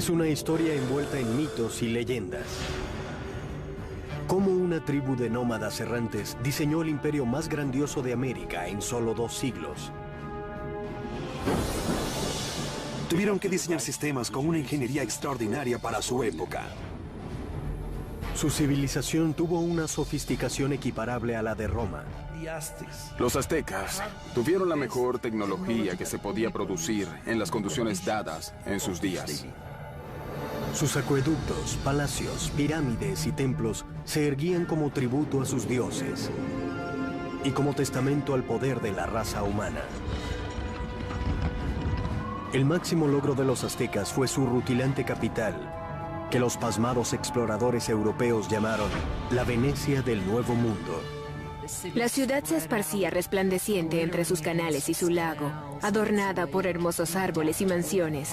Es una historia envuelta en mitos y leyendas. Cómo una tribu de nómadas errantes diseñó el imperio más grandioso de América en solo 2 siglos. Tuvieron que diseñar sistemas con una ingeniería extraordinaria para su época. Su civilización tuvo una sofisticación equiparable a la de Roma. Los aztecas tuvieron la mejor tecnología que se podía producir en las condiciones dadas en sus días. Sus acueductos, palacios, pirámides y templos se erguían como tributo a sus dioses y como testamento al poder de la raza humana. El máximo logro de los aztecas fue su rutilante capital, que los pasmados exploradores europeos llamaron la Venecia del Nuevo Mundo. La ciudad se esparcía resplandeciente entre sus canales y su lago, adornada por hermosos árboles y mansiones.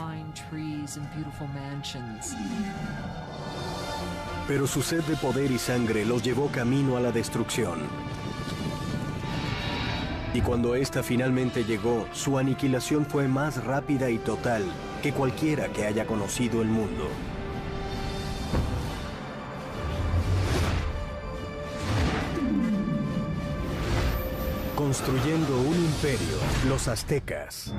Pero su sed de poder y sangre los llevó camino a la destrucción. Y cuando esta finalmente llegó, su aniquilación fue más rápida y total que cualquiera que haya conocido el mundo. Construyendo un imperio, los aztecas.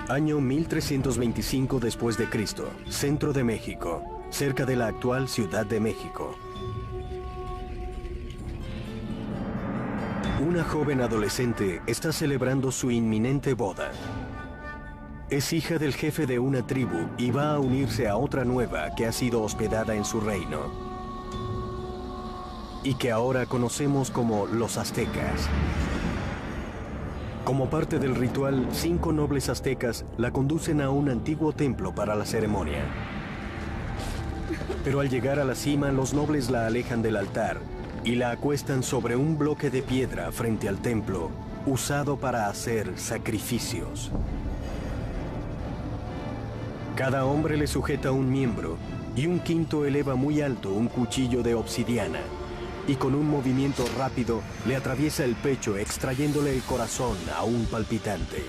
Año 1325 después de Cristo, centro de México, cerca de la actual Ciudad de México. Una joven adolescente está celebrando su inminente boda. Es hija del jefe de una tribu y va a unirse a otra nueva que ha sido hospedada en su reino y que ahora conocemos como los aztecas. Como parte del ritual, 5 nobles aztecas la conducen a un antiguo templo para la ceremonia. Pero al llegar a la cima, los nobles la alejan del altar y la acuestan sobre un bloque de piedra frente al templo, usado para hacer sacrificios. Cada hombre le sujeta un miembro y un quinto eleva muy alto un cuchillo de obsidiana y con un movimiento rápido le atraviesa el pecho extrayéndole el corazón aún palpitante.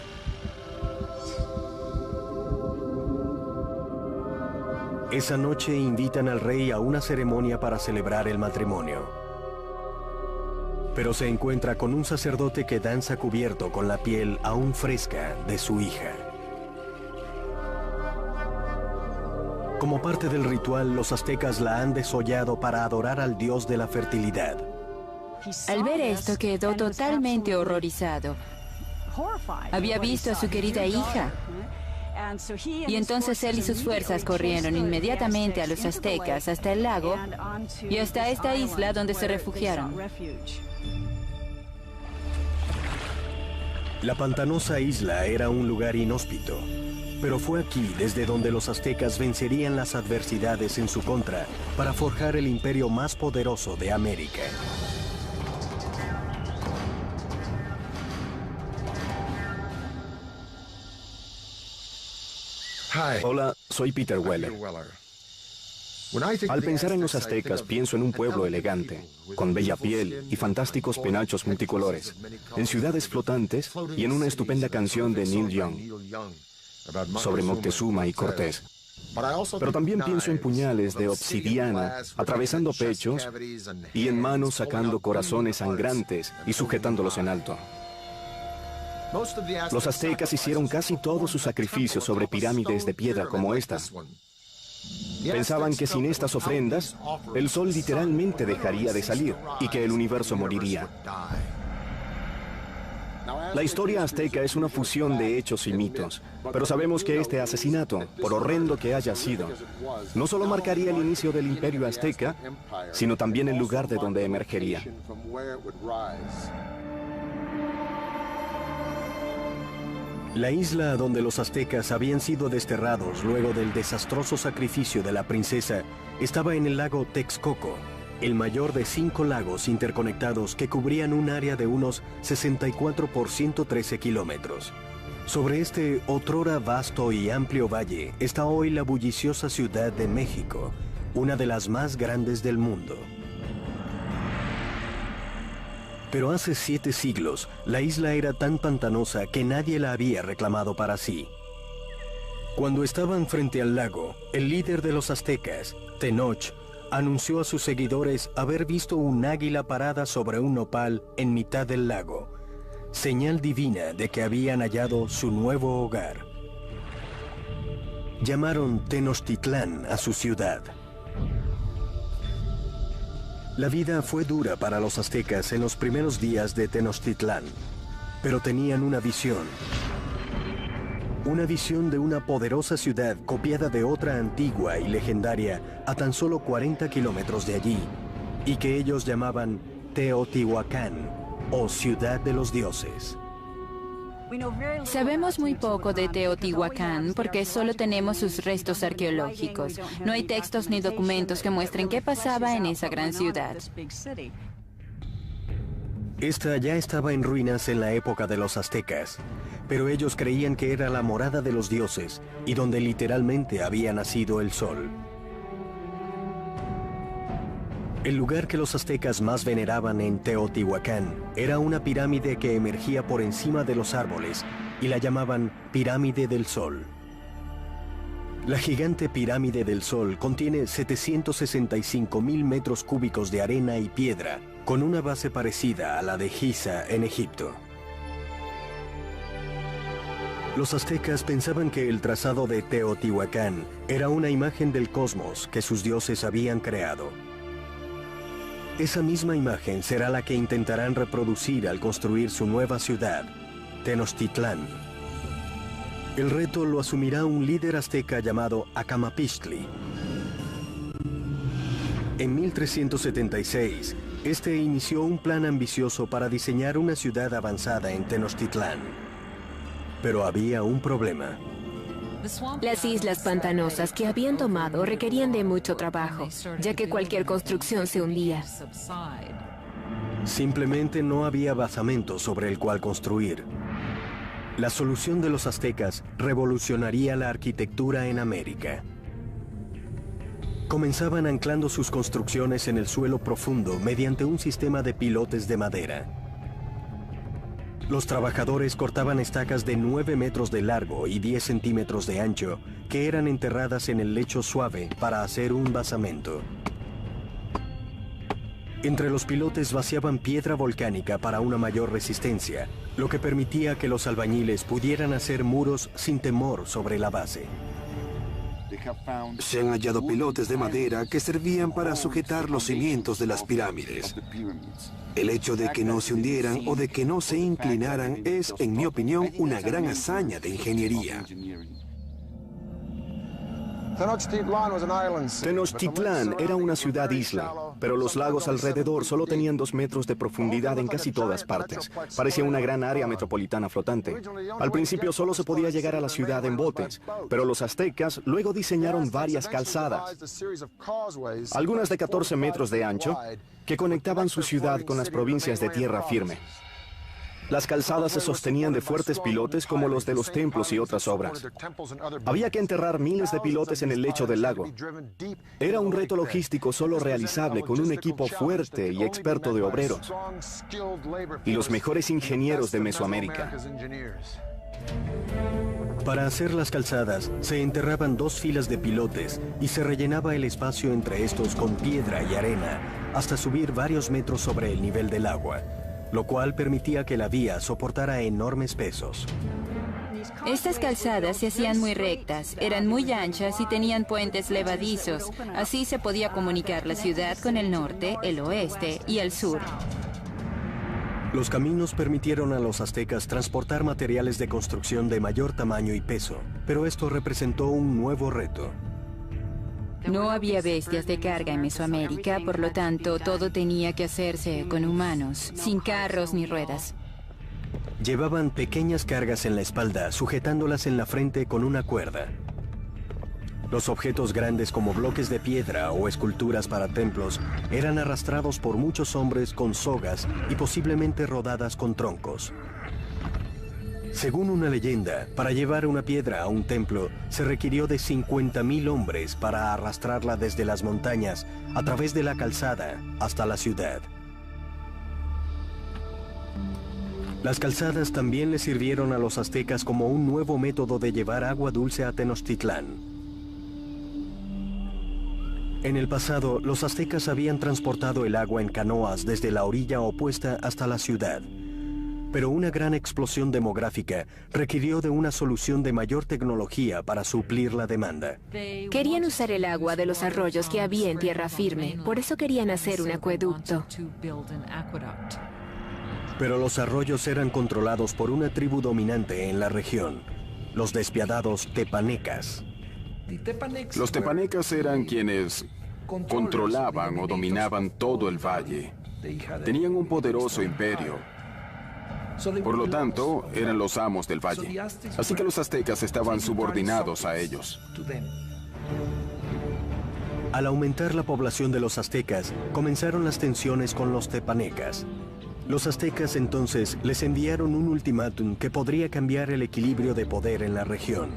Esa noche invitan al rey a una ceremonia para celebrar el matrimonio. Pero se encuentra con un sacerdote que danza cubierto con la piel aún fresca de su hija. Como parte del ritual, los aztecas la han desollado para adorar al dios de la fertilidad. Al ver esto quedó totalmente horrorizado. Había visto a su querida hija. Y entonces él y sus fuerzas corrieron inmediatamente a los aztecas hasta el lago y hasta esta isla donde se refugiaron. La pantanosa isla era un lugar inhóspito, pero fue aquí desde donde los aztecas vencerían las adversidades en su contra para forjar el imperio más poderoso de América. Hola, soy Peter Weller. Al pensar en los aztecas, pienso en un pueblo elegante, con bella piel y fantásticos penachos multicolores, en ciudades flotantes y en una estupenda canción de Neil Young sobre Moctezuma y Cortés. Pero también pienso en puñales de obsidiana atravesando pechos y en manos sacando corazones sangrantes y sujetándolos en alto. Los aztecas hicieron casi todos sus sacrificios sobre pirámides de piedra como esta. Pensaban que sin estas ofrendas, el sol literalmente dejaría de salir y que el universo moriría. La historia azteca es una fusión de hechos y mitos, pero sabemos que este asesinato, por horrendo que haya sido, no solo marcaría el inicio del imperio azteca, sino también el lugar de donde emergería. La isla donde los aztecas habían sido desterrados luego del desastroso sacrificio de la princesa estaba en el lago Texcoco, el mayor de 5 lagos interconectados que cubrían un área de unos 64 por 113 kilómetros. Sobre este otrora vasto y amplio valle está hoy la bulliciosa Ciudad de México, una de las más grandes del mundo. Pero hace 7 siglos, la isla era tan pantanosa que nadie la había reclamado para sí. Cuando estaban frente al lago, el líder de los aztecas, Tenoch, anunció a sus seguidores haber visto un águila parada sobre un nopal en mitad del lago, señal divina de que habían hallado su nuevo hogar. Llamaron Tenochtitlán a su ciudad. La vida fue dura para los aztecas en los primeros días de Tenochtitlán, pero tenían una visión. Una visión de una poderosa ciudad copiada de otra antigua y legendaria a tan solo 40 kilómetros de allí, y que ellos llamaban Teotihuacán, o Ciudad de los Dioses. Sabemos muy poco de Teotihuacán porque solo tenemos sus restos arqueológicos. No hay textos ni documentos que muestren qué pasaba en esa gran ciudad. Esta ya estaba en ruinas en la época de los aztecas, pero ellos creían que era la morada de los dioses y donde literalmente había nacido el sol. El lugar que los aztecas más veneraban en Teotihuacán era una pirámide que emergía por encima de los árboles y la llamaban Pirámide del Sol. La gigante Pirámide del Sol contiene 765,000 metros cúbicos de arena y piedra, con una base parecida a la de Giza en Egipto. Los aztecas pensaban que el trazado de Teotihuacán era una imagen del cosmos que sus dioses habían creado. Esa misma imagen será la que intentarán reproducir al construir su nueva ciudad, Tenochtitlán. El reto lo asumirá un líder azteca llamado Acamapixtli. En 1376, este inició un plan ambicioso para diseñar una ciudad avanzada en Tenochtitlán. Pero había un problema. Las islas pantanosas que habían tomado requerían de mucho trabajo, ya que cualquier construcción se hundía. Simplemente no había basamento sobre el cual construir. La solución de los aztecas revolucionaría la arquitectura en América. Comenzaban anclando sus construcciones en el suelo profundo mediante un sistema de pilotes de madera. Los trabajadores cortaban estacas de 9 metros de largo y 10 centímetros de ancho, que eran enterradas en el lecho suave para hacer un basamento. Entre los pilotes vaciaban piedra volcánica para una mayor resistencia, lo que permitía que los albañiles pudieran hacer muros sin temor sobre la base. Se han hallado pilotes de madera que servían para sujetar los cimientos de las pirámides. El hecho de que no se hundieran o de que no se inclinaran es, en mi opinión, una gran hazaña de ingeniería. Tenochtitlán era una ciudad-isla, pero los lagos alrededor solo tenían 2 metros de profundidad en casi todas partes. Parecía una gran área metropolitana flotante. Al principio solo se podía llegar a la ciudad en botes, pero los aztecas luego diseñaron varias calzadas, algunas de 14 metros de ancho, que conectaban su ciudad con las provincias de tierra firme. Las calzadas se sostenían de fuertes pilotes como los de los templos y otras obras. Había que enterrar miles de pilotes en el lecho del lago. Era un reto logístico solo realizable con un equipo fuerte y experto de obreros y los mejores ingenieros de Mesoamérica. Para hacer las calzadas, se enterraban 2 filas de pilotes y se rellenaba el espacio entre estos con piedra y arena hasta subir varios metros sobre el nivel del agua, lo cual permitía que la vía soportara enormes pesos. Estas calzadas se hacían muy rectas, eran muy anchas y tenían puentes levadizos. Así se podía comunicar la ciudad con el norte, el oeste y el sur. Los caminos permitieron a los aztecas transportar materiales de construcción de mayor tamaño y peso, pero esto representó un nuevo reto. No había bestias de carga en Mesoamérica, por lo tanto, todo tenía que hacerse con humanos, sin carros ni ruedas. Llevaban pequeñas cargas en la espalda, sujetándolas en la frente con una cuerda. Los objetos grandes como bloques de piedra o esculturas para templos eran arrastrados por muchos hombres con sogas y posiblemente rodadas con troncos. Según una leyenda, para llevar una piedra a un templo se requirió de 50,000 hombres para arrastrarla desde las montañas a través de la calzada hasta la ciudad. Las calzadas también le sirvieron a los aztecas como un nuevo método de llevar agua dulce a Tenochtitlán. En el pasado, los aztecas habían transportado el agua en canoas desde la orilla opuesta hasta la ciudad. Pero una gran explosión demográfica requirió de una solución de mayor tecnología para suplir la demanda. Querían usar el agua de los arroyos que había en tierra firme, por eso querían hacer un acueducto. Pero los arroyos eran controlados por una tribu dominante en la región, los despiadados tepanecas. Los tepanecas eran quienes controlaban o dominaban todo el valle. Tenían un poderoso imperio. Por lo tanto, eran los amos del valle. Así que los aztecas estaban subordinados a ellos. Al aumentar la población de los aztecas, comenzaron las tensiones con los tepanecas. Los aztecas entonces les enviaron un ultimátum que podría cambiar el equilibrio de poder en la región.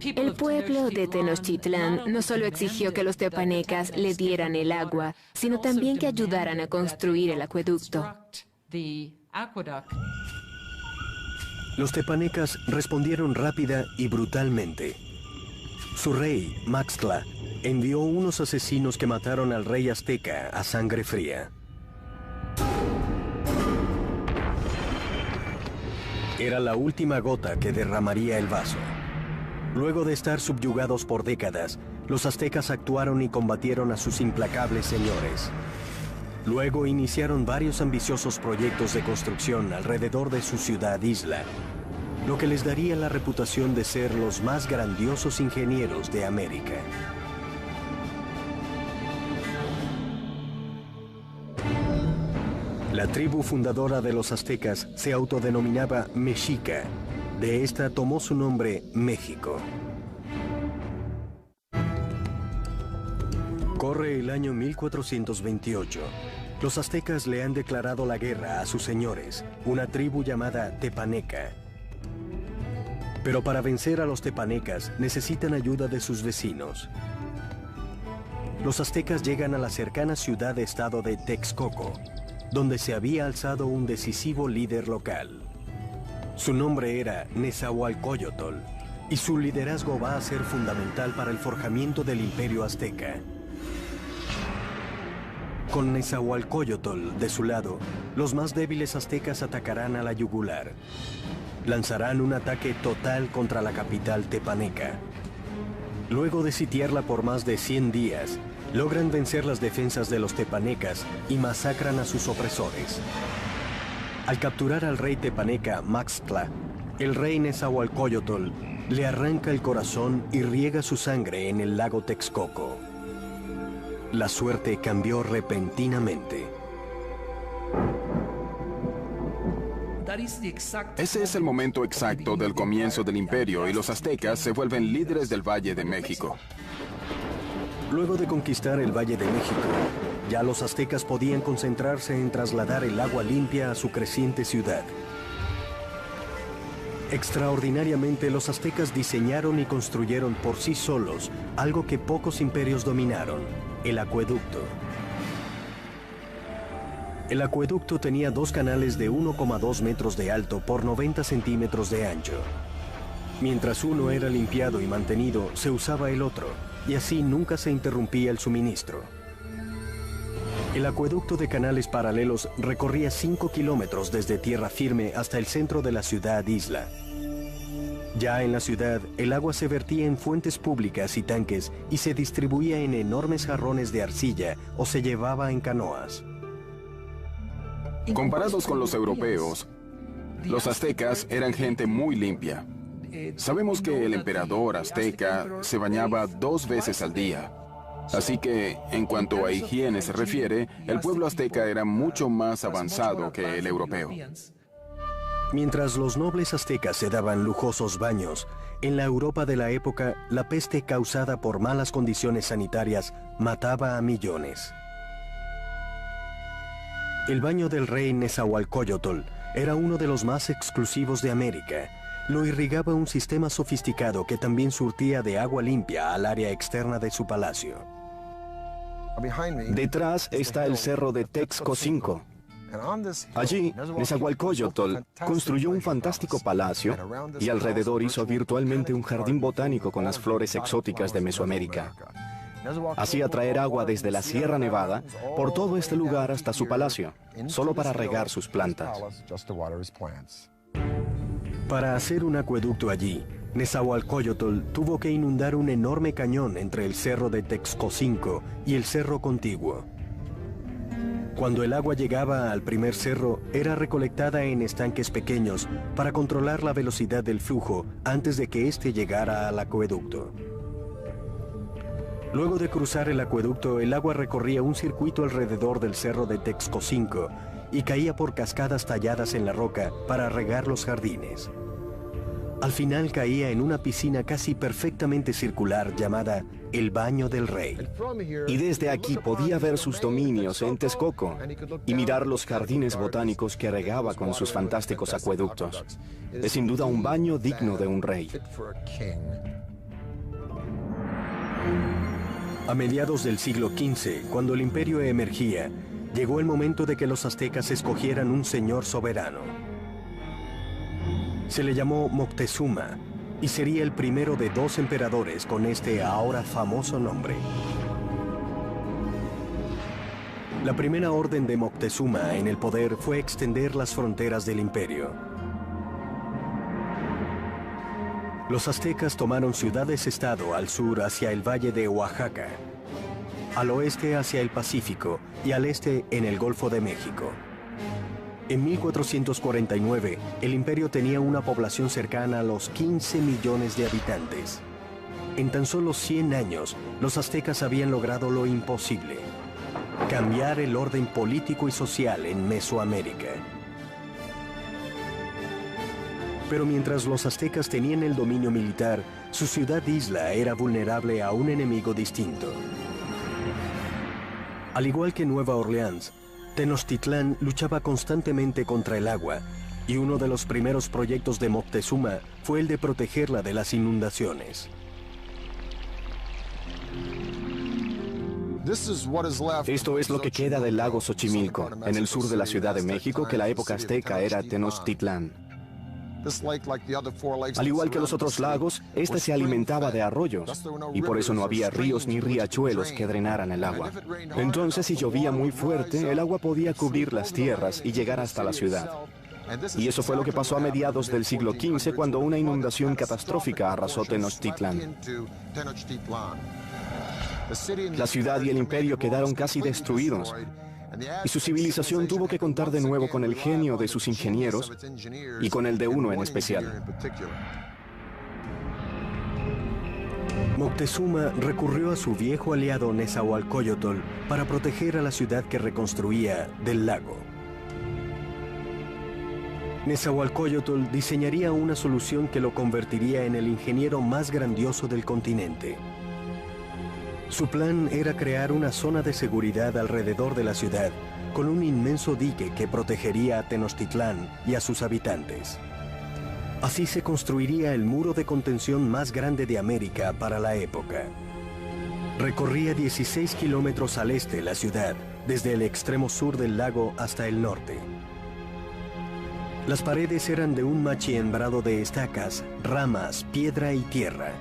El pueblo de Tenochtitlán no solo exigió que los tepanecas le dieran el agua, sino también que ayudaran a construir el acueducto. Los tepanecas respondieron rápida y brutalmente. Su rey, Maxtla, envió unos asesinos que mataron al rey azteca a sangre fría. Era la última gota que derramaría el vaso. Luego de estar subyugados por décadas, los aztecas actuaron y combatieron a sus implacables señores. Luego iniciaron varios ambiciosos proyectos de construcción alrededor de su ciudad-isla, lo que les daría la reputación de ser los más grandiosos ingenieros de América. La tribu fundadora de los aztecas se autodenominaba Mexica. De esta tomó su nombre México. Corre el año 1428. Los aztecas le han declarado la guerra a sus señores, una tribu llamada tepaneca. Pero para vencer a los tepanecas necesitan ayuda de sus vecinos. Los aztecas llegan a la cercana ciudad-estado de Texcoco, donde se había alzado un decisivo líder local. Su nombre era Nezahualcóyotl, y su liderazgo va a ser fundamental para el forjamiento del imperio azteca. Con Nezahualcóyotl de su lado, los más débiles aztecas atacarán a la yugular. Lanzarán un ataque total contra la capital tepaneca. Luego de sitiarla por más de 100 días, logran vencer las defensas de los tepanecas y masacran a sus opresores. Al capturar al rey tepaneca Maxtla, el rey Nezahualcóyotl le arranca el corazón y riega su sangre en el lago Texcoco. La suerte cambió repentinamente. Ese es el momento exacto del comienzo del imperio y los aztecas se vuelven líderes del Valle de México. Luego de conquistar el Valle de México, ya los aztecas podían concentrarse en trasladar el agua limpia a su creciente ciudad. Extraordinariamente, los aztecas diseñaron y construyeron por sí solos algo que pocos imperios dominaron: el acueducto. El acueducto tenía 2 canales de 1,2 metros de alto por 90 centímetros de ancho. Mientras uno era limpiado y mantenido, se usaba el otro, y así nunca se interrumpía el suministro. El acueducto de canales paralelos recorría 5 kilómetros desde tierra firme hasta el centro de la ciudad-isla. Ya en la ciudad, el agua se vertía en fuentes públicas y tanques y se distribuía en enormes jarrones de arcilla o se llevaba en canoas. Comparados con los europeos, los aztecas eran gente muy limpia. Sabemos que el emperador azteca se bañaba 2 veces al día. Así que, en cuanto a higiene se refiere, el pueblo azteca era mucho más avanzado que el europeo. Mientras los nobles aztecas se daban lujosos baños, en la Europa de la época, la peste causada por malas condiciones sanitarias mataba a millones. El baño del rey Nezahualcóyotl era uno de los más exclusivos de América. Lo irrigaba un sistema sofisticado que también surtía de agua limpia al área externa de su palacio. Detrás está el cerro de Texcoco, Allí, Nezahualcóyotl construyó un fantástico palacio y alrededor hizo virtualmente un jardín botánico con las flores exóticas de Mesoamérica. Hacía traer agua desde la Sierra Nevada por todo este lugar hasta su palacio, solo para regar sus plantas. Para hacer un acueducto allí, Nezahualcóyotl tuvo que inundar un enorme cañón entre el cerro de Texcocinco y el cerro contiguo. Cuando el agua llegaba al primer cerro, era recolectada en estanques pequeños para controlar la velocidad del flujo antes de que éste llegara al acueducto. Luego de cruzar el acueducto, el agua recorría un circuito alrededor del cerro de Texcocinco y caía por cascadas talladas en la roca para regar los jardines. Al final caía en una piscina casi perfectamente circular llamada el Baño del Rey. Y desde aquí podía ver sus dominios en Texcoco y mirar los jardines botánicos que regaba con sus fantásticos acueductos. Es sin duda un baño digno de un rey. A mediados del siglo XV, cuando el imperio emergía, llegó el momento de que los aztecas escogieran un señor soberano. Se le llamó Moctezuma y sería el primero de 2 emperadores con este ahora famoso nombre. La primera orden de Moctezuma en el poder fue extender las fronteras del imperio. Los aztecas tomaron ciudades-estado al sur hacia el valle de Oaxaca, al oeste hacia el Pacífico y al este en el Golfo de México. En 1449, el imperio tenía una población cercana a los 15 millones de habitantes. En tan solo 100 años, los aztecas habían logrado lo imposible: cambiar el orden político y social en Mesoamérica. Pero mientras los aztecas tenían el dominio militar, su ciudad-isla era vulnerable a un enemigo distinto. Al igual que Nueva Orleans, Tenochtitlán luchaba constantemente contra el agua, y uno de los primeros proyectos de Moctezuma fue el de protegerla de las inundaciones. Esto es lo que queda del lago Xochimilco, en el sur de la Ciudad de México, que la época azteca era Tenochtitlán. Al igual que los otros lagos, este se alimentaba de arroyos, y por eso no había ríos ni riachuelos que drenaran el agua. Entonces, si llovía muy fuerte, el agua podía cubrir las tierras y llegar hasta la ciudad. Y eso fue lo que pasó a mediados del siglo XV, cuando una inundación catastrófica arrasó Tenochtitlán. La ciudad y el imperio quedaron casi destruidos, y su civilización tuvo que contar de nuevo con el genio de sus ingenieros y con el de uno en especial. Moctezuma recurrió a su viejo aliado Nezahualcóyotl para proteger a la ciudad que reconstruía del lago. Nezahualcóyotl diseñaría una solución que lo convertiría en el ingeniero más grandioso del continente. Su plan era crear una zona de seguridad alrededor de la ciudad, con un inmenso dique que protegería a Tenochtitlán y a sus habitantes. Así se construiría el muro de contención más grande de América para la época. Recorría 16 kilómetros al este la ciudad, desde el extremo sur del lago hasta el norte. Las paredes eran de un machiembrado de estacas, ramas, piedra y tierra.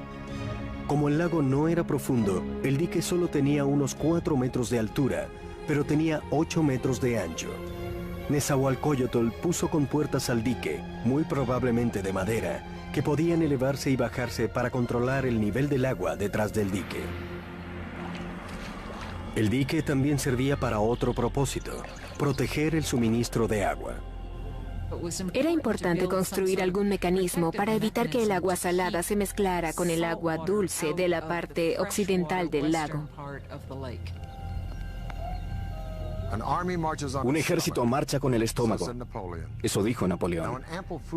Como el lago no era profundo, el dique solo tenía unos 4 metros de altura, pero tenía 8 metros de ancho. Nezahualcóyotl puso compuertas al dique, muy probablemente de madera, que podían elevarse y bajarse para controlar el nivel del agua detrás del dique. El dique también servía para otro propósito: proteger el suministro de agua. Era importante construir algún mecanismo para evitar que el agua salada se mezclara con el agua dulce de la parte occidental del lago. Un ejército marcha con el estómago, eso dijo Napoleón.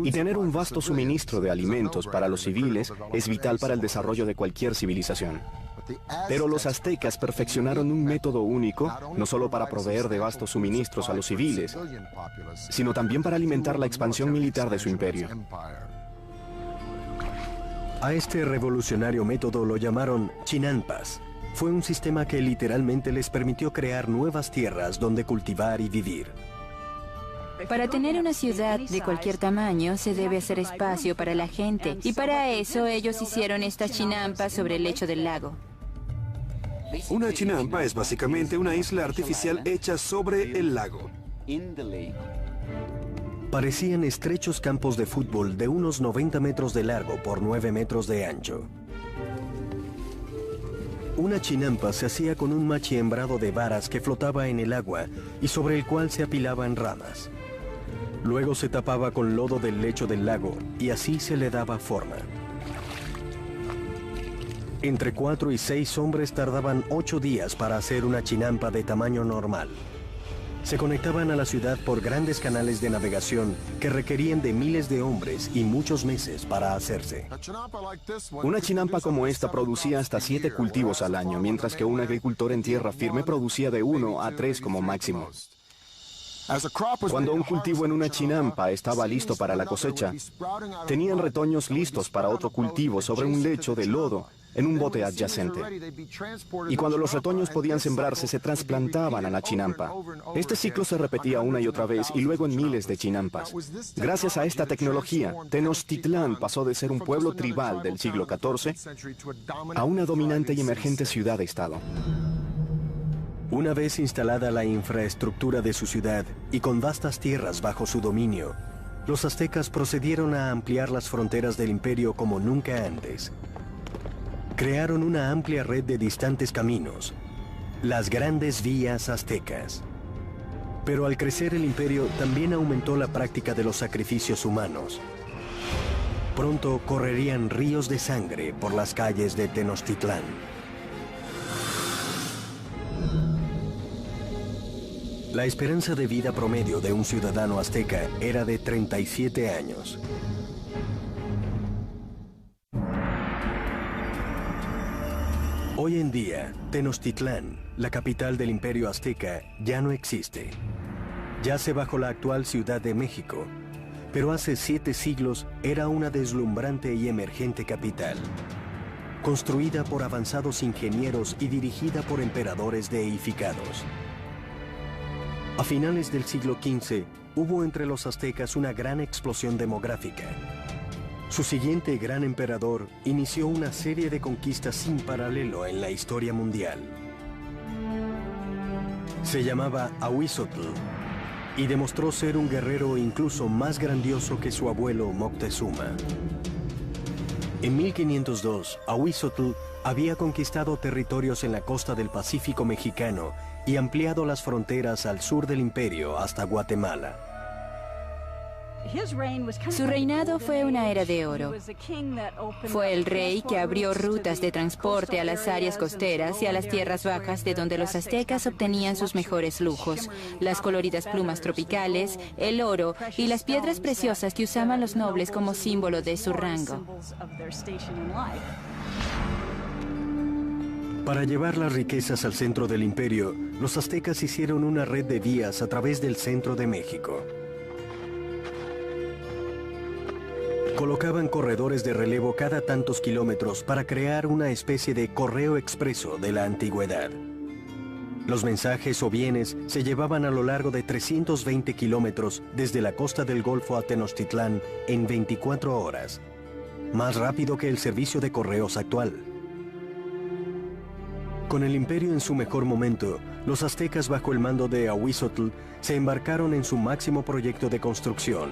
Y tener un vasto suministro de alimentos para los civiles es vital para el desarrollo de cualquier civilización. Pero los aztecas perfeccionaron un método único, no solo para proveer de vastos suministros a los civiles, sino también para alimentar la expansión militar de su imperio. A este revolucionario método lo llamaron chinampas. Fue un sistema que literalmente les permitió crear nuevas tierras donde cultivar y vivir. Para tener una ciudad de cualquier tamaño, se debe hacer espacio para la gente. Y para eso, ellos hicieron estas chinampas sobre el lecho del lago. Una chinampa es básicamente una isla artificial hecha sobre el lago. Parecían estrechos campos de fútbol de unos 90 metros de largo por 9 metros de ancho. Una chinampa se hacía con un machiembrado de varas que flotaba en el agua y sobre el cual se apilaban ramas. Luego se tapaba con lodo del lecho del lago y así se le daba forma. Entre 4 y 6 hombres tardaban 8 días para hacer una chinampa de tamaño normal. Se conectaban a la ciudad por grandes canales de navegación que requerían de miles de hombres y muchos meses para hacerse. Una chinampa como esta producía hasta 7 cultivos al año, mientras que un agricultor en tierra firme producía de 1 a 3 como máximo. Cuando un cultivo en una chinampa estaba listo para la cosecha, tenían retoños listos para otro cultivo sobre un lecho de lodo en un bote adyacente. Y cuando los retoños podían sembrarse, se trasplantaban a la chinampa. Este ciclo se repetía una y otra vez y luego en miles de chinampas. Gracias a esta tecnología, Tenochtitlán pasó de ser un pueblo tribal del siglo XIV a una dominante y emergente ciudad-estado. Una vez instalada la infraestructura de su ciudad y con vastas tierras bajo su dominio, los aztecas procedieron a ampliar las fronteras del imperio como nunca antes. Crearon una amplia red de distantes caminos, las grandes vías aztecas. Pero al crecer el imperio también aumentó la práctica de los sacrificios humanos. Pronto correrían ríos de sangre por las calles de Tenochtitlán. La esperanza de vida promedio de un ciudadano azteca era de 37 años. Hoy en día, Tenochtitlán, la capital del Imperio Azteca, ya no existe. Yace bajo la actual Ciudad de México, pero hace 7 siglos era una deslumbrante y emergente capital, construida por avanzados ingenieros y dirigida por emperadores deificados. A finales del siglo XV, hubo entre los aztecas una gran explosión demográfica. Su siguiente gran emperador inició una serie de conquistas sin paralelo en la historia mundial. Se llamaba Ahuizotl y demostró ser un guerrero incluso más grandioso que su abuelo Moctezuma. En 1502, Ahuizotl había conquistado territorios en la costa del Pacífico mexicano y ampliado las fronteras al sur del imperio hasta Guatemala. Su reinado fue una era de oro. Fue el rey que abrió rutas de transporte a las áreas costeras y a las tierras bajas de donde los aztecas obtenían sus mejores lujos, las coloridas plumas tropicales, el oro y las piedras preciosas que usaban los nobles como símbolo de su rango. Para llevar las riquezas al centro del imperio, los aztecas hicieron una red de vías a través del centro de México. Colocaban corredores de relevo cada tantos kilómetros para crear una especie de correo expreso de la antigüedad. Los mensajes o bienes se llevaban a lo largo de 320 kilómetros desde la costa del Golfo a Tenochtitlán en 24 horas, más rápido que el servicio de correos actual. Con el imperio en su mejor momento, los aztecas bajo el mando de Ahuizotl se embarcaron en su máximo proyecto de construcción,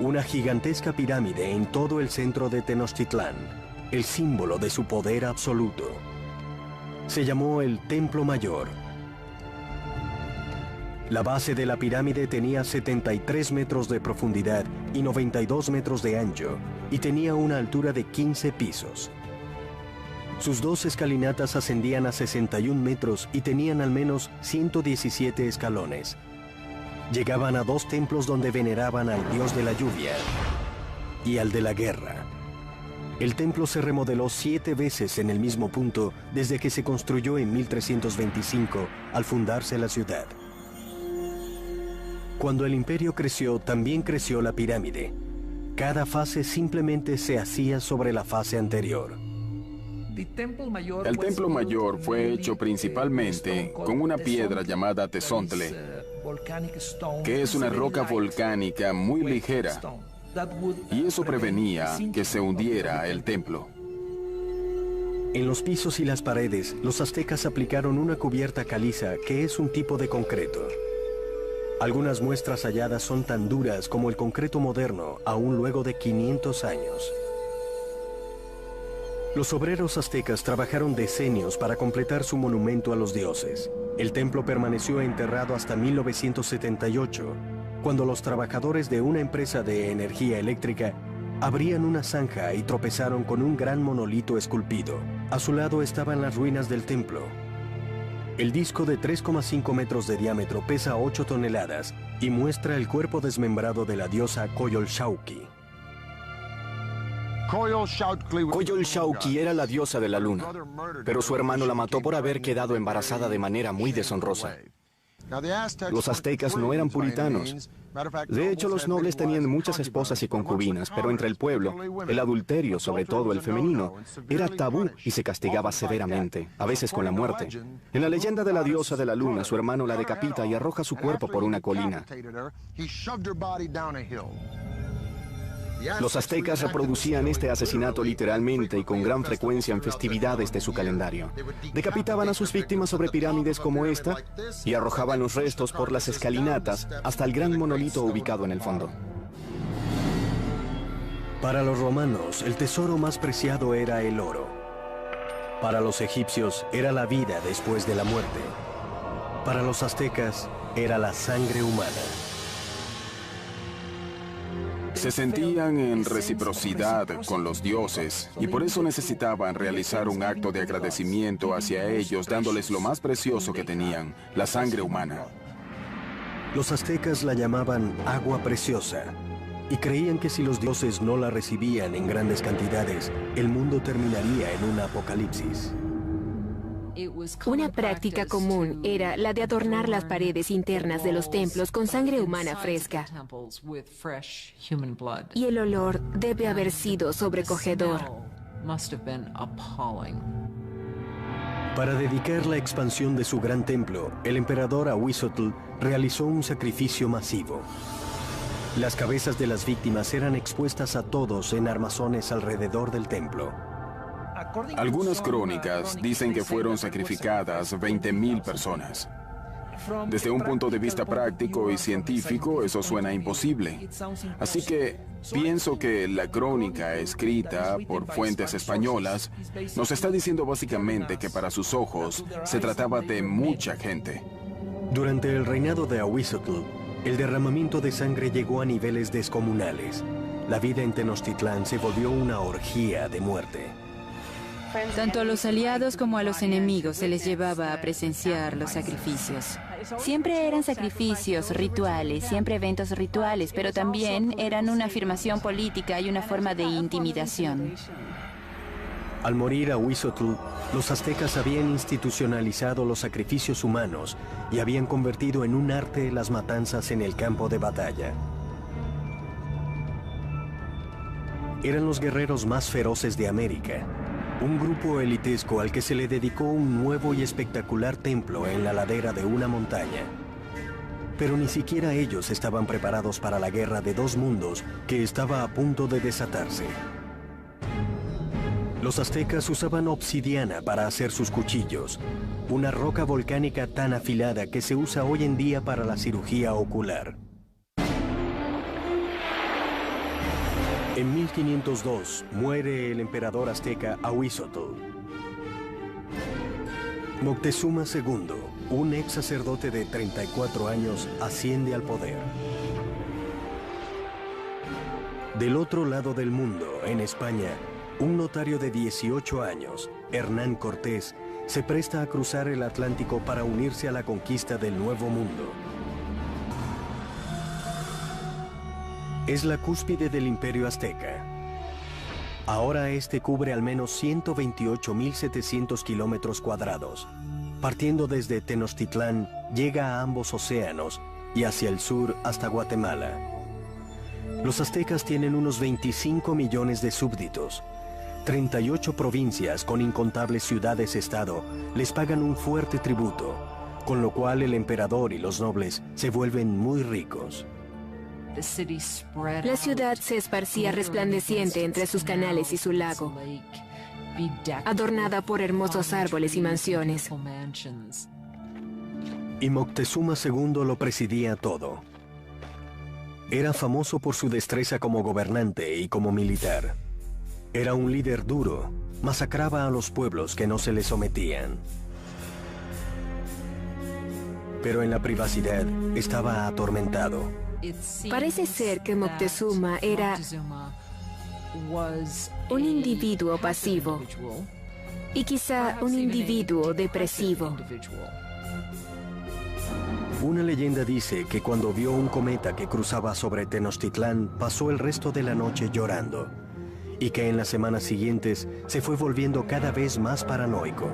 una gigantesca pirámide en todo el centro de Tenochtitlán, el símbolo de su poder absoluto. Se llamó el Templo Mayor. La base de la pirámide tenía 73 metros de profundidad y 92 metros de ancho, y tenía una altura de 15 pisos. Sus 2 escalinatas ascendían a 61 metros y tenían al menos 117 escalones. Llegaban a 2 templos donde veneraban al dios de la lluvia y al de la guerra. El templo se remodeló 7 veces en el mismo punto desde que se construyó en 1325 al fundarse la ciudad. Cuando el imperio creció, también creció la pirámide. Cada fase simplemente se hacía sobre la fase anterior. El templo mayor fue hecho principalmente con una piedra llamada tezontle, que es una roca volcánica muy ligera, y eso prevenía que se hundiera el templo. En los pisos y las paredes, los aztecas aplicaron una cubierta caliza, que es un tipo de concreto. Algunas muestras halladas son tan duras como el concreto moderno, aún luego de 500 años. Los obreros aztecas trabajaron decenios para completar su monumento a los dioses. El templo permaneció enterrado hasta 1978, cuando los trabajadores de una empresa de energía eléctrica abrían una zanja y tropezaron con un gran monolito esculpido. A su lado estaban las ruinas del templo. El disco de 3,5 metros de diámetro pesa 8 toneladas y muestra el cuerpo desmembrado de la diosa Coyolxauhqui. Coyolxauhqui era la diosa de la luna, pero su hermano la mató por haber quedado embarazada de manera muy deshonrosa. Los aztecas no eran puritanos. De hecho, los nobles tenían muchas esposas y concubinas, pero entre el pueblo, el adulterio, sobre todo el femenino, era tabú y se castigaba severamente, a veces con la muerte. En la leyenda de la diosa de la luna, su hermano la decapita y arroja su cuerpo por una colina. Los aztecas reproducían este asesinato literalmente y con gran frecuencia en festividades de su calendario. Decapitaban a sus víctimas sobre pirámides como esta y arrojaban los restos por las escalinatas hasta el gran monolito ubicado en el fondo. Para los romanos, el tesoro más preciado era el oro. Para los egipcios, era la vida después de la muerte. Para los aztecas, era la sangre humana. Se sentían en reciprocidad con los dioses y por eso necesitaban realizar un acto de agradecimiento hacia ellos, dándoles lo más precioso que tenían, la sangre humana. Los aztecas la llamaban agua preciosa y creían que si los dioses no la recibían en grandes cantidades, el mundo terminaría en un apocalipsis. Una práctica común era la de adornar las paredes internas de los templos con sangre humana fresca. Y el olor debe haber sido sobrecogedor. Para dedicar la expansión de su gran templo, el emperador Ahuizotl realizó un sacrificio masivo. Las cabezas de las víctimas eran expuestas a todos en armazones alrededor del templo. Algunas crónicas dicen que fueron sacrificadas 20.000 personas. Desde un punto de vista práctico y científico, eso suena imposible. Así que pienso que la crónica escrita por fuentes españolas nos está diciendo básicamente que para sus ojos se trataba de mucha gente. Durante el reinado de Ahuizotl, el derramamiento de sangre llegó a niveles descomunales. La vida en Tenochtitlán se volvió una orgía de muerte. Tanto a los aliados como a los enemigos se les llevaba a presenciar los sacrificios. Siempre eran sacrificios rituales, siempre eventos rituales, pero también eran una afirmación política y una forma de intimidación. Al morir Ahuizotl, los aztecas habían institucionalizado los sacrificios humanos y habían convertido en un arte las matanzas en el campo de batalla. Eran los guerreros más feroces de América. Un grupo elitesco al que se le dedicó un nuevo y espectacular templo en la ladera de una montaña. Pero ni siquiera ellos estaban preparados para la guerra de dos mundos que estaba a punto de desatarse. Los aztecas usaban obsidiana para hacer sus cuchillos, una roca volcánica tan afilada que se usa hoy en día para la cirugía ocular. En 1502 muere el emperador azteca Ahuizotl. Moctezuma II, un ex sacerdote de 34 años, asciende al poder. Del otro lado del mundo, en España, un notario de 18 años, Hernán Cortés, se presta a cruzar el Atlántico para unirse a la conquista del Nuevo Mundo. Es la cúspide del Imperio Azteca. Ahora este cubre al menos 128.700 kilómetros cuadrados. Partiendo desde Tenochtitlán, llega a ambos océanos y hacia el sur hasta Guatemala. Los aztecas tienen unos 25 millones de súbditos. 38 provincias con incontables ciudades-estado les pagan un fuerte tributo, con lo cual el emperador y los nobles se vuelven muy ricos. La ciudad se esparcía resplandeciente entre sus canales y su lago, adornada por hermosos árboles y mansiones. Y Moctezuma II lo presidía todo. Era famoso por su destreza como gobernante y como militar. Era un líder duro, masacraba a los pueblos que no se le sometían. Pero en la privacidad estaba atormentado. Parece ser que Moctezuma era un individuo pasivo y quizá un individuo depresivo. Una leyenda dice que cuando vio un cometa que cruzaba sobre Tenochtitlán, pasó el resto de la noche llorando, y que en las semanas siguientes se fue volviendo cada vez más paranoico.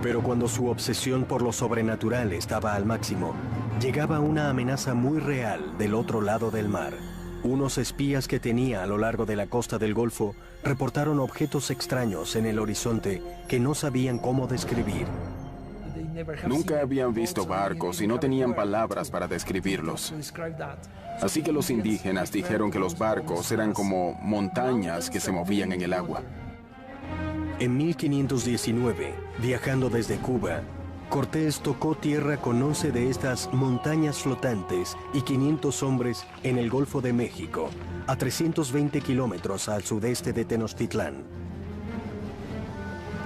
Pero cuando su obsesión por lo sobrenatural estaba al máximo, llegaba una amenaza muy real del otro lado del mar. Unos espías que tenía a lo largo de la costa del Golfo reportaron objetos extraños en el horizonte que no sabían cómo describir. Nunca habían visto barcos y no tenían palabras para describirlos. Así que los indígenas dijeron que los barcos eran como montañas que se movían en el agua. En 1519, viajando desde Cuba, Cortés tocó tierra con 11 de estas montañas flotantes y 500 hombres en el Golfo de México, a 320 kilómetros al sudeste de Tenochtitlán.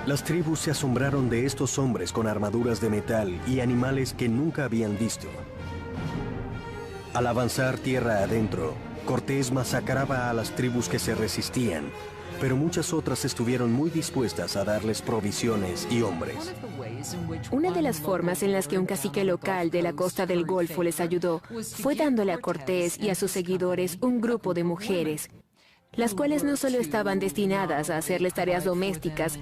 Las tribus se asombraron de estos hombres con armaduras de metal y animales que nunca habían visto. Al avanzar tierra adentro, Cortés masacraba a las tribus que se resistían, pero muchas otras estuvieron muy dispuestas a darles provisiones y hombres. Una de las formas en las que un cacique local de la costa del Golfo les ayudó fue dándole a Cortés y a sus seguidores un grupo de mujeres, las cuales no solo estaban destinadas a hacerles tareas domésticas,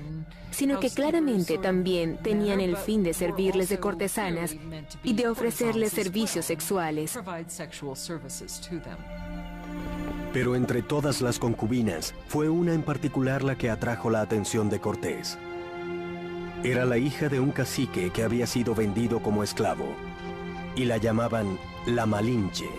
sino que claramente también tenían el fin de servirles de cortesanas y de ofrecerles servicios sexuales. Pero entre todas las concubinas, fue una en particular la que atrajo la atención de Cortés. Era la hija de un cacique que había sido vendido como esclavo, y la llamaban la Malinche.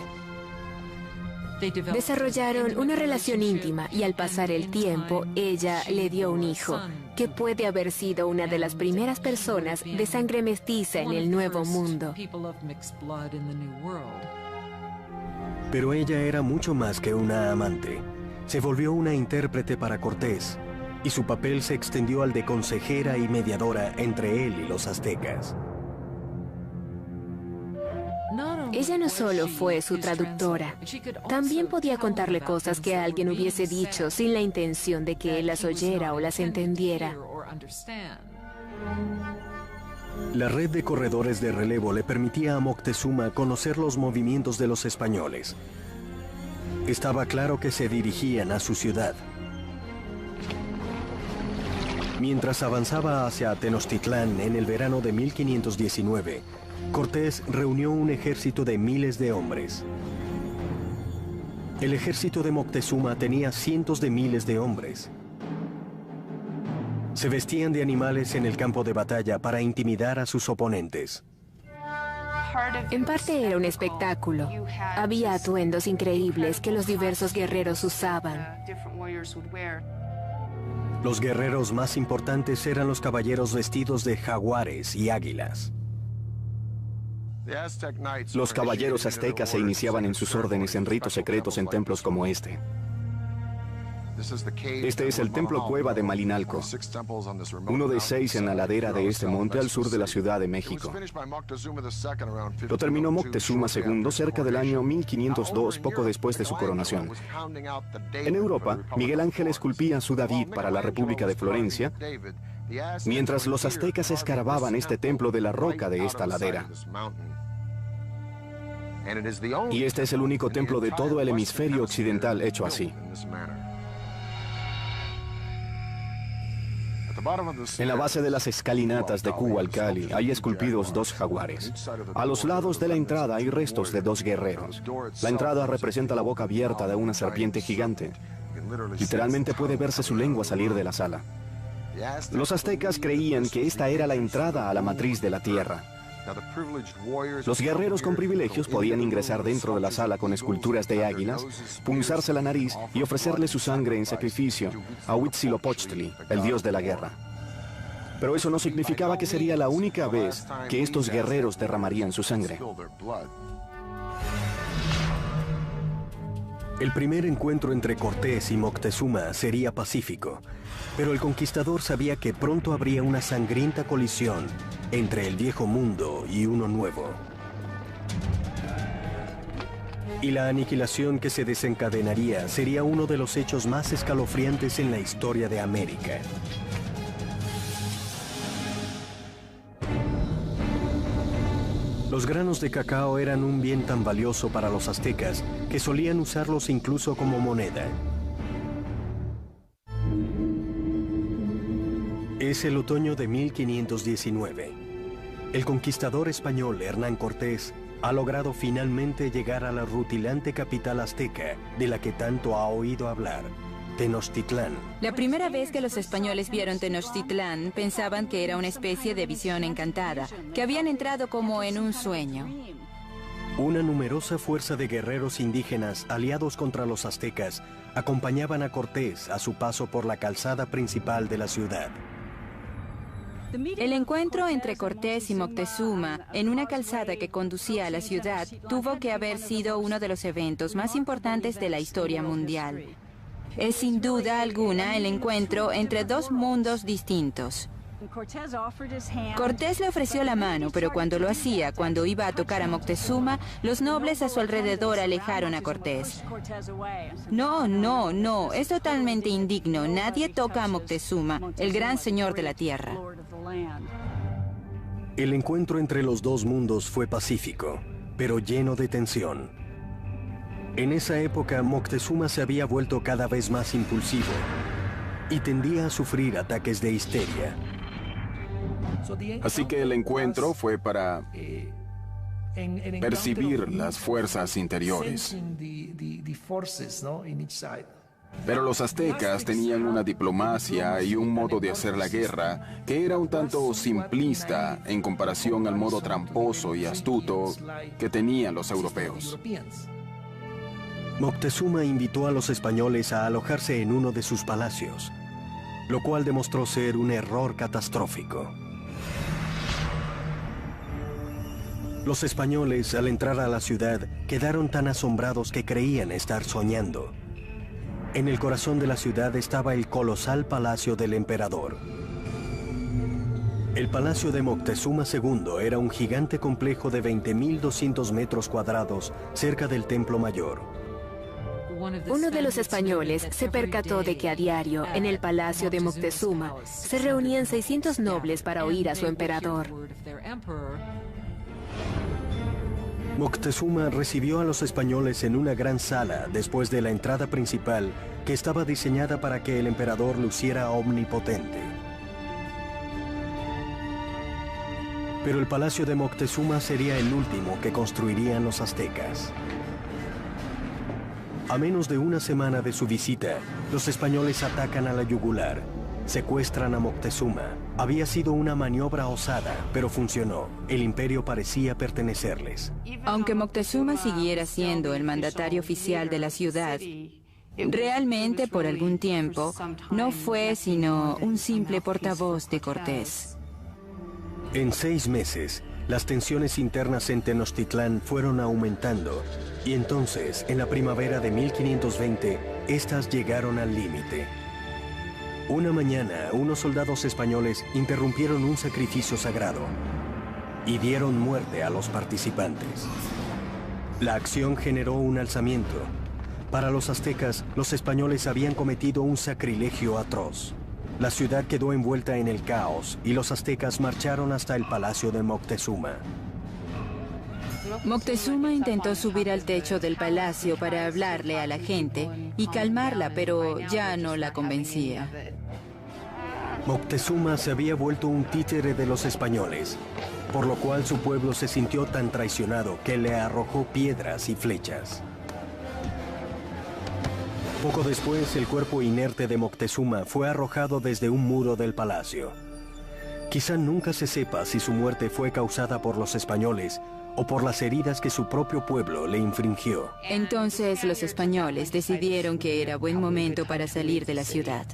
Desarrollaron una relación íntima y al pasar el tiempo, ella le dio un hijo, que puede haber sido una de las primeras personas de sangre mestiza en el Nuevo Mundo. Pero ella era mucho más que una amante. Se volvió una intérprete para Cortés, y su papel se extendió al de consejera y mediadora entre él y los aztecas. Ella no solo fue su traductora, también podía contarle cosas que alguien hubiese dicho sin la intención de que él las oyera o las entendiera. La red de corredores de relevo le permitía a Moctezuma conocer los movimientos de los españoles. Estaba claro que se dirigían a su ciudad. Mientras avanzaba hacia Tenochtitlán en el verano de 1519, Cortés reunió un ejército de miles de hombres. El ejército de Moctezuma tenía cientos de miles de hombres. Se vestían de animales en el campo de batalla para intimidar a sus oponentes. En parte era un espectáculo. Había atuendos increíbles que los diversos guerreros usaban. Los guerreros más importantes eran los caballeros vestidos de jaguares y águilas. Los caballeros aztecas se iniciaban en sus órdenes en ritos secretos en templos como este. Este es el templo cueva de Malinalco, uno de 6 en la ladera de este monte al sur de la Ciudad de México. Lo terminó Moctezuma II cerca del año 1502, poco después de su coronación. En Europa, Miguel Ángel esculpía su David para la República de Florencia, mientras los aztecas escarbaban este templo de la roca de esta ladera. Y este es el único templo de todo el hemisferio occidental hecho así. En la base de las escalinatas de Cuauhcali hay esculpidos 2 jaguares. A los lados de la entrada hay restos de 2 guerreros. La entrada representa la boca abierta de una serpiente gigante. Literalmente puede verse su lengua salir de la sala. Los aztecas creían que esta era la entrada a la matriz de la tierra. Los guerreros con privilegios podían ingresar dentro de la sala con esculturas de águilas, punzarse la nariz y ofrecerle su sangre en sacrificio a Huitzilopochtli, el dios de la guerra. Pero eso no significaba que sería la única vez que estos guerreros derramarían su sangre. El primer encuentro entre Cortés y Moctezuma sería pacífico, pero el conquistador sabía que pronto habría una sangrienta colisión entre el viejo mundo y uno nuevo. Y la aniquilación que se desencadenaría sería uno de los hechos más escalofriantes en la historia de América. Los granos de cacao eran un bien tan valioso para los aztecas que solían usarlos incluso como moneda. Es el otoño de 1519. El conquistador español Hernán Cortés ha logrado finalmente llegar a la rutilante capital azteca de la que tanto ha oído hablar, Tenochtitlán. La primera vez que los españoles vieron Tenochtitlán, pensaban que era una especie de visión encantada, que habían entrado como en un sueño. Una numerosa fuerza de guerreros indígenas aliados contra los aztecas acompañaban a Cortés a su paso por la calzada principal de la ciudad. El encuentro entre Cortés y Moctezuma en una calzada que conducía a la ciudad tuvo que haber sido uno de los eventos más importantes de la historia mundial. Es sin duda alguna el encuentro entre dos mundos distintos. Cortés le ofreció la mano, pero cuando lo hacía, cuando iba a tocar a Moctezuma, los nobles a su alrededor alejaron a Cortés. No, no, no, es totalmente indigno. Nadie toca a Moctezuma, el gran señor de la tierra. El encuentro entre los dos mundos fue pacífico, pero lleno de tensión. En esa época, Moctezuma se había vuelto cada vez más impulsivo y tendía a sufrir ataques de histeria. Así que el encuentro fue para percibir las fuerzas interiores. Pero los aztecas tenían una diplomacia y un modo de hacer la guerra que era un tanto simplista en comparación al modo tramposo y astuto que tenían los europeos. Moctezuma invitó a los españoles a alojarse en uno de sus palacios, lo cual demostró ser un error catastrófico. Los españoles, al entrar a la ciudad, quedaron tan asombrados que creían estar soñando. En el corazón de la ciudad estaba el colosal palacio del emperador. El palacio de Moctezuma II era un gigante complejo de 20.200 metros cuadrados cerca del Templo Mayor. Uno de los españoles se percató de que a diario, en el palacio de Moctezuma, se reunían 600 nobles para oír a su emperador. Moctezuma recibió a los españoles en una gran sala después de la entrada principal que estaba diseñada para que el emperador luciera omnipotente. Pero el palacio de Moctezuma sería el último que construirían los aztecas. A menos de una semana de su visita, los españoles atacan a la yugular, secuestran a Moctezuma. Había sido una maniobra osada, pero funcionó. El imperio parecía pertenecerles. Aunque Moctezuma siguiera siendo el mandatario oficial de la ciudad, realmente por algún tiempo no fue sino un simple portavoz de Cortés. En 6 meses, las tensiones internas en Tenochtitlán fueron aumentando, y entonces, en la primavera de 1520, estas llegaron al límite. Una mañana, unos soldados españoles interrumpieron un sacrificio sagrado y dieron muerte a los participantes. La acción generó un alzamiento. Para los aztecas, los españoles habían cometido un sacrilegio atroz. La ciudad quedó envuelta en el caos y los aztecas marcharon hasta el palacio de Moctezuma. Moctezuma intentó subir al techo del palacio para hablarle a la gente y calmarla, pero ya no la convencía. Moctezuma se había vuelto un títere de los españoles, por lo cual su pueblo se sintió tan traicionado que le arrojó piedras y flechas. Poco después, el cuerpo inerte de Moctezuma fue arrojado desde un muro del palacio. Quizá nunca se sepa si su muerte fue causada por los españoles o por las heridas que su propio pueblo le infringió. Entonces los españoles decidieron que era buen momento para salir de la ciudad.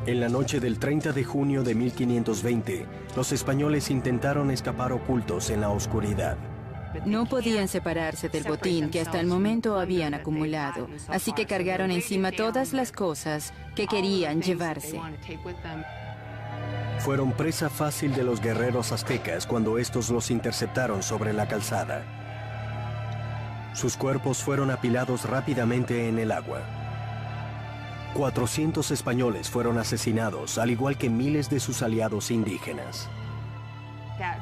En la noche del 30 de junio de 1520, los españoles intentaron escapar ocultos en la oscuridad. No podían separarse del botín que hasta el momento habían acumulado, así que cargaron encima todas las cosas que querían llevarse. Fueron presa fácil de los guerreros aztecas cuando estos los interceptaron sobre la calzada. Sus cuerpos fueron apilados rápidamente en el agua. 400 españoles fueron asesinados, al igual que miles de sus aliados indígenas.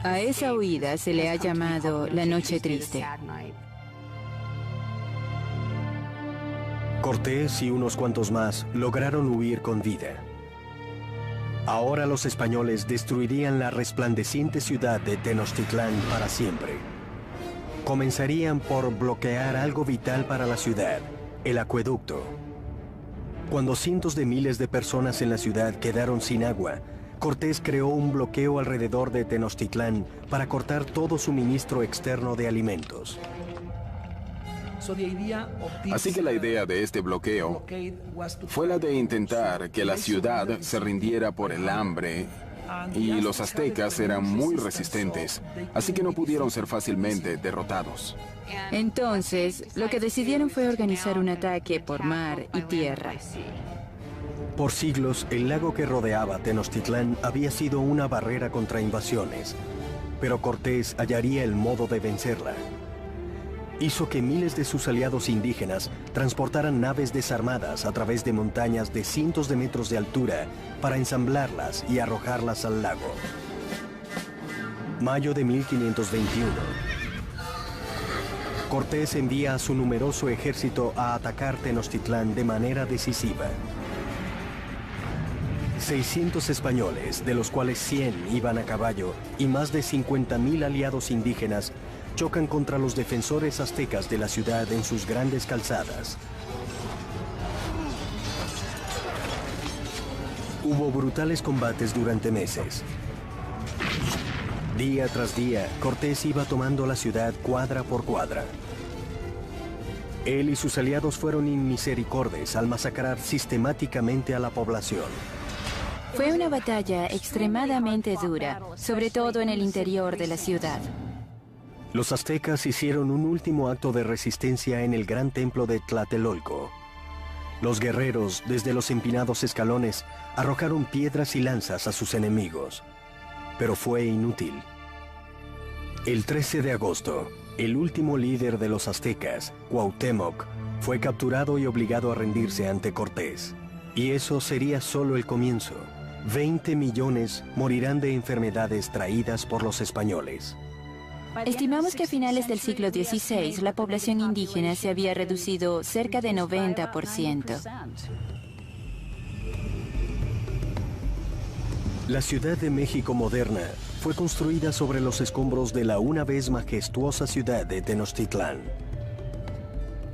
A esa huida se le ha llamado la Noche Triste. Cortés y unos cuantos más lograron huir con vida. Ahora los españoles destruirían la resplandeciente ciudad de Tenochtitlán para siempre. Comenzarían por bloquear algo vital para la ciudad, el acueducto. Cuando cientos de miles de personas en la ciudad quedaron sin agua, Cortés creó un bloqueo alrededor de Tenochtitlán para cortar todo suministro externo de alimentos. Así que la idea de este bloqueo fue la de intentar que la ciudad se rindiera por el hambre, y los aztecas eran muy resistentes, así que no pudieron ser fácilmente derrotados. Entonces, lo que decidieron fue organizar un ataque por mar y tierra. Por siglos, el lago que rodeaba Tenochtitlán había sido una barrera contra invasiones, pero Cortés hallaría el modo de vencerla. Hizo que miles de sus aliados indígenas transportaran naves desarmadas a través de montañas de cientos de metros de altura para ensamblarlas y arrojarlas al lago. Mayo de 1521. Cortés envía a su numeroso ejército a atacar Tenochtitlán de manera decisiva. 600 españoles, de los cuales 100 iban a caballo, y más de 50,000 aliados indígenas chocan contra los defensores aztecas de la ciudad en sus grandes calzadas. Hubo brutales combates durante meses. Día tras día, Cortés iba tomando la ciudad cuadra por cuadra. Él y sus aliados fueron inmisericordes al masacrar sistemáticamente a la población. Fue una batalla extremadamente dura, sobre todo en el interior de la ciudad. Los aztecas hicieron un último acto de resistencia en el gran templo de Tlatelolco. Los guerreros, desde los empinados escalones, arrojaron piedras y lanzas a sus enemigos, pero fue inútil. El 13 de agosto, el último líder de los aztecas, Cuauhtémoc, fue capturado y obligado a rendirse ante Cortés. Y eso sería solo el comienzo. 20 millones morirán de enfermedades traídas por los españoles. Estimamos que a finales del siglo XVI la población indígena se había reducido cerca de 90%. La Ciudad de México moderna fue construida sobre los escombros de la una vez majestuosa ciudad de Tenochtitlán.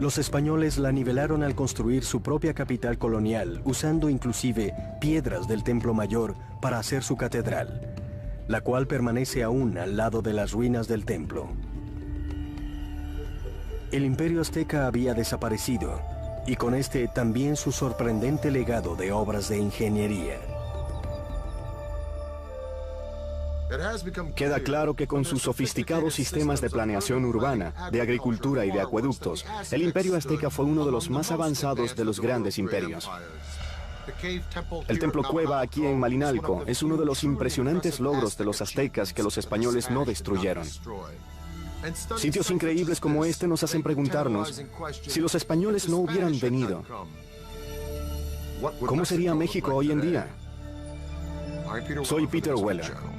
Los españoles la nivelaron al construir su propia capital colonial, usando inclusive piedras del Templo Mayor para hacer su catedral, la cual permanece aún al lado de las ruinas del templo. El imperio azteca había desaparecido, y con este también su sorprendente legado de obras de ingeniería. Queda claro que con sus sofisticados sistemas de planeación urbana, de agricultura y de acueductos, el imperio azteca fue uno de los más avanzados de los grandes imperios. El templo cueva aquí en Malinalco es uno de los impresionantes logros de los aztecas que los españoles no destruyeron. Sitios increíbles como este nos hacen preguntarnos, si los españoles no hubieran venido, ¿cómo sería México hoy en día? Soy Peter Weller.